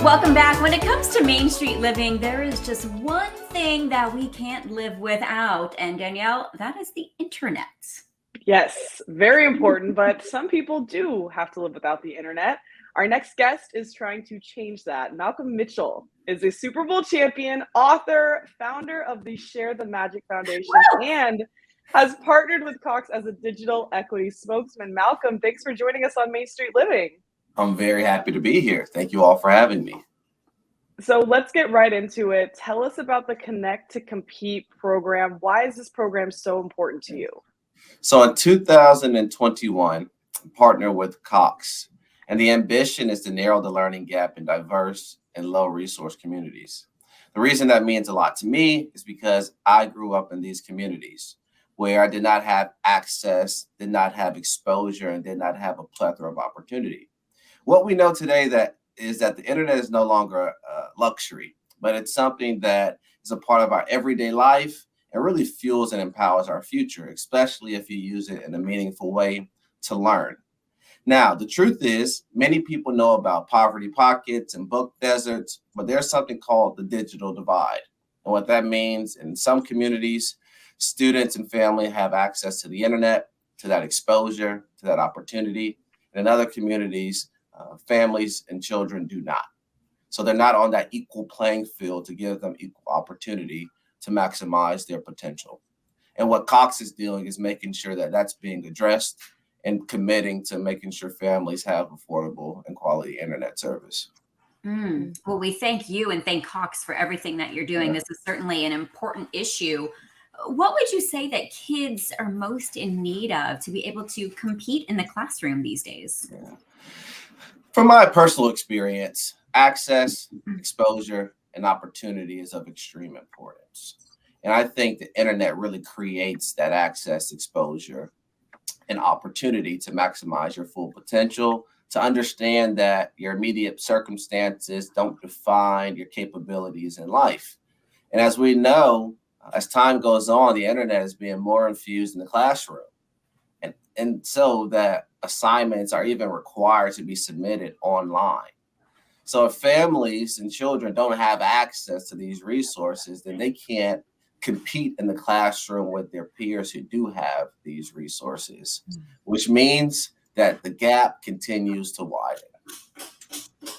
Welcome back. When it comes to Main Street living, there is just one thing that we can't live without. And Danielle, that is the internet. Yes, very important, but some people do have to live without the internet. Our next guest is trying to change that. Malcolm Mitchell is a Super Bowl champion, author, founder of the Share the Magic Foundation, and has partnered with Cox as a digital equity spokesman. Malcolm, thanks for joining us on Main Street Living. I'm very happy to be here. Thank you all for having me. So let's get right into it. Tell us about the Connect2Compete program. Why is this program so important to you? So in 2021, I partnered with Cox, and the ambition is to narrow the learning gap in diverse and low resource communities. The reason that means a lot to me is because I grew up in these communities where I did not have access, did not have exposure, and did not have a plethora of opportunity. What we know today is that the internet is no longer a luxury, but it's something that is a part of our everyday life and really fuels and empowers our future, especially if you use it in a meaningful way to learn. Now, the truth is, many people know about poverty pockets and book deserts, but there's something called the digital divide. And what that means in some communities, students and family have access to the internet, to that exposure, to that opportunity. And in other communities, families and children do not. So they're not on that equal playing field to give them equal opportunity to maximize their potential. And what Cox is doing is making sure that that's being addressed and committing to making sure families have affordable and quality internet service. Well, we thank you and thank Cox for everything that you're doing. This is certainly an important issue. What would you say that kids are most in need of to be able to compete in the classroom these days? From my personal experience, access, exposure, and opportunity is of extreme importance. And I think the internet really creates that access, exposure, and opportunity to maximize your full potential, to understand that your immediate circumstances don't define your capabilities in life. And as we know, as time goes on, the internet is being more infused in the classroom. And so that assignments are even required to be submitted online. So if families and children don't have access to these resources, then they can't compete in the classroom with their peers who do have these resources, which means that the gap continues to widen.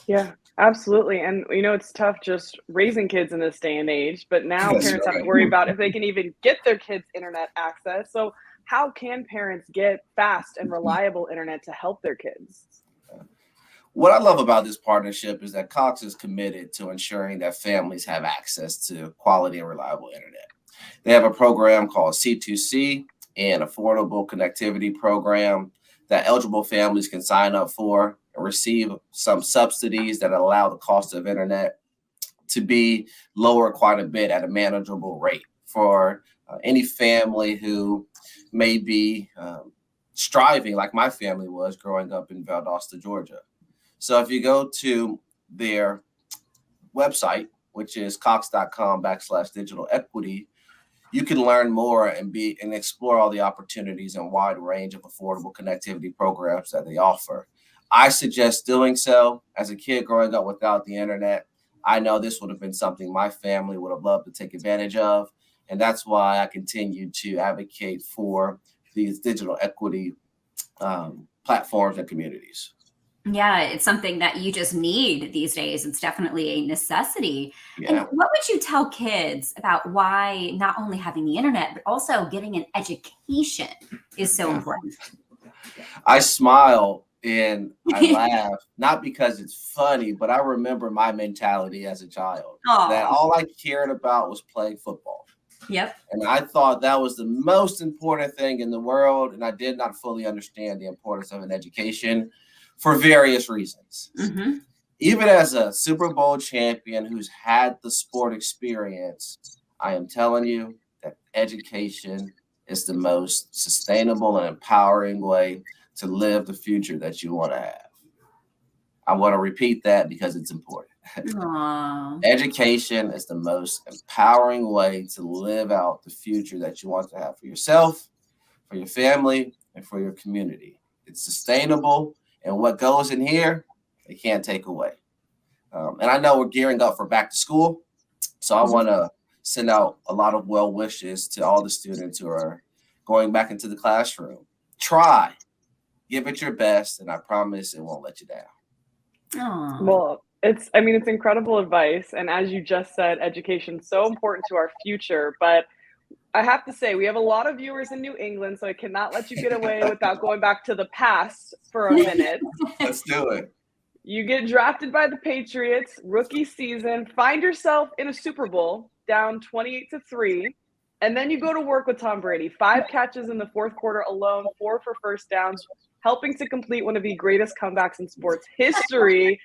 Yeah, absolutely. And it's tough just raising kids in this day and age, but now parents have to worry about if they can even get their kids internet access. So how can parents get fast and reliable internet to help their kids? What I love about this partnership is that Cox is committed to ensuring that families have access to quality and reliable internet. They have a program called C2C, an affordable connectivity program that eligible families can sign up for and receive some subsidies that allow the cost of internet to be lower quite a bit at a manageable rate for any family who may be striving like my family was growing up in Valdosta, Georgia. So if you go to their website, which is cox.com/digital equity, you can learn more and explore all the opportunities and wide range of affordable connectivity programs that they offer. I suggest doing so. As a kid growing up without the internet, I know this would have been something my family would have loved to take advantage of. And that's why I continue to advocate for these digital equity platforms and communities. Yeah, it's something that you just need these days. It's definitely a necessity. Yeah. And what would you tell kids about why not only having the internet, but also getting an education is so important? I smile and I laugh, not because it's funny, but I remember my mentality as a child. That all I cared about was playing football. Yep. And I thought that was the most important thing in the world. And I did not fully understand the importance of an education for various reasons. Mm-hmm. Even as a Super Bowl champion who's had the sport experience, I am telling you that education is the most sustainable and empowering way to live the future that you want to have. I want to repeat that because it's important. Education is the most empowering way to live out the future that you want to have for yourself, for your family, and for your community. It's sustainable, and what goes in here, they can't take away. And I know we're gearing up for back to school. So I want to send out a lot of well wishes to all the students who are going back into the classroom. Try, give it your best, and I promise it won't let you down. Aw. Well, it's incredible advice. And as you just said, education is so important to our future. But I have to say, we have a lot of viewers in New England, so I cannot let you get away without going back to the past for a minute. Let's do it. You get drafted by the Patriots, rookie season, find yourself in a Super Bowl, down 28-3, and then you go to work with Tom Brady. 5 catches in the fourth quarter alone, 4 for first downs, helping to complete one of the greatest comebacks in sports history.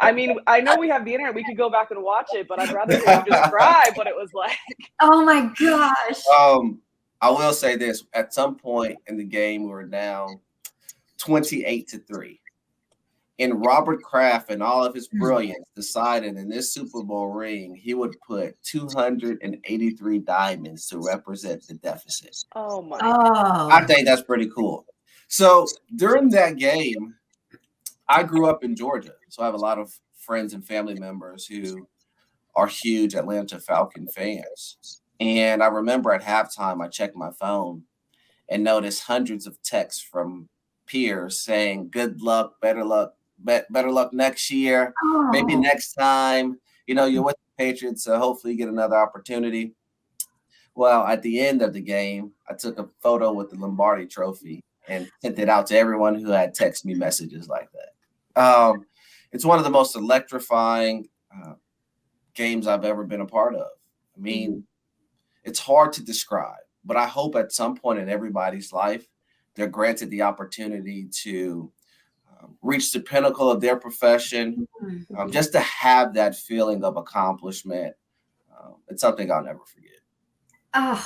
I mean, I know we have the internet. We could go back and watch it, but I'd rather hear you describe what it was like. Oh my gosh. I will say this. At some point in the game, we were down 28-3. And Robert Kraft and all of his brilliance decided in this Super Bowl ring, he would put 283 diamonds to represent the deficit. Oh my. Oh. I think that's pretty cool. So during that game, I grew up in Georgia. So I have a lot of friends and family members who are huge Atlanta Falcon fans. And I remember at halftime, I checked my phone and noticed hundreds of texts from peers saying, good luck, better luck next year, maybe next time. You know, you're with the Patriots, so hopefully you get another opportunity. Well, at the end of the game, I took a photo with the Lombardi trophy and sent it out to everyone who had texted me messages like that. It's one of the most electrifying games I've ever been a part of. I mean, it's hard to describe, but I hope at some point in everybody's life, they're granted the opportunity to reach the pinnacle of their profession, just to have that feeling of accomplishment. It's something I'll never forget. Oh,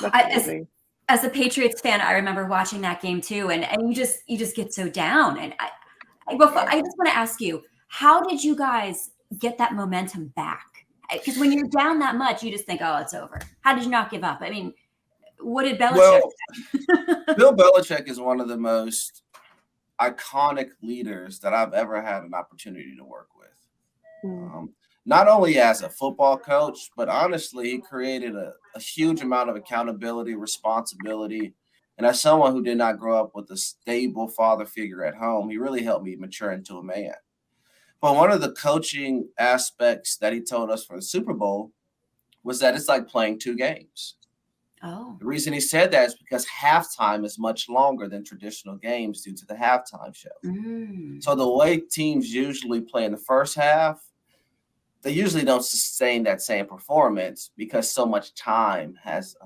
as a Patriots fan, I remember watching that game too, and you just get so down. And I just want to ask you, how did you guys get that momentum back? Because when you're down that much, you just think, oh, it's over. How did you not give up? I mean, what did Belichick say? Bill Belichick is one of the most iconic leaders that I've ever had an opportunity to work with. Not only as a football coach, but honestly, he created a huge amount of accountability, responsibility. And as someone who did not grow up with a stable father figure at home, he really helped me mature into a man. But one of the coaching aspects that he told us for the Super Bowl was that it's like playing 2 games. Oh. The reason he said that is because halftime is much longer than traditional games due to the halftime show. So the way teams usually play in the first half, they usually don't sustain that same performance because so much time has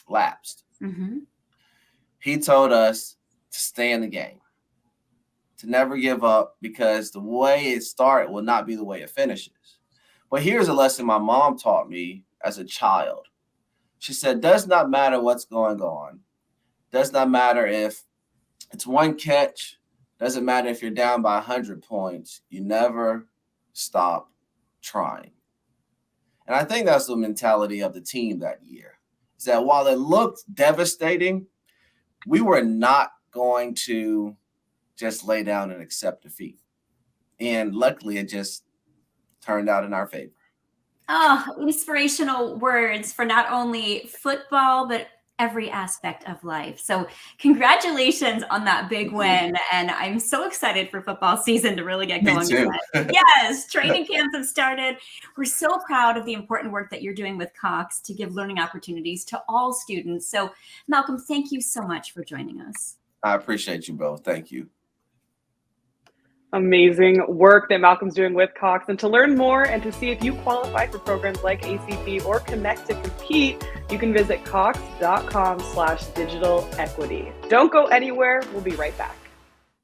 lapsed. He told us to stay in the game, to never give up, because the way it started will not be the way it finishes. But here's a lesson my mom taught me as a child. She said, does not matter what's going on. Does not matter if it's 1 catch. Doesn't matter if you're down by 100 points. You never stop trying. And I think that's the mentality of the team that year. Is that while it looked devastating, we were not going to just lay down and accept defeat. And luckily, it just turned out in our favor. Oh, inspirational words for not only football, but every aspect of life. So congratulations on that big win. And I'm so excited for football season to really get going. Me too. Yes, training camps have started. We're so proud of the important work that you're doing with Cox to give learning opportunities to all students. So Malcolm, thank you so much for joining us. I appreciate you both. Thank you. Amazing work that Malcolm's doing with Cox. And to learn more and to see if you qualify for programs like ACP or Connect2Compete, you can visit cox.com/digital equity. Don't go anywhere. We'll be right back.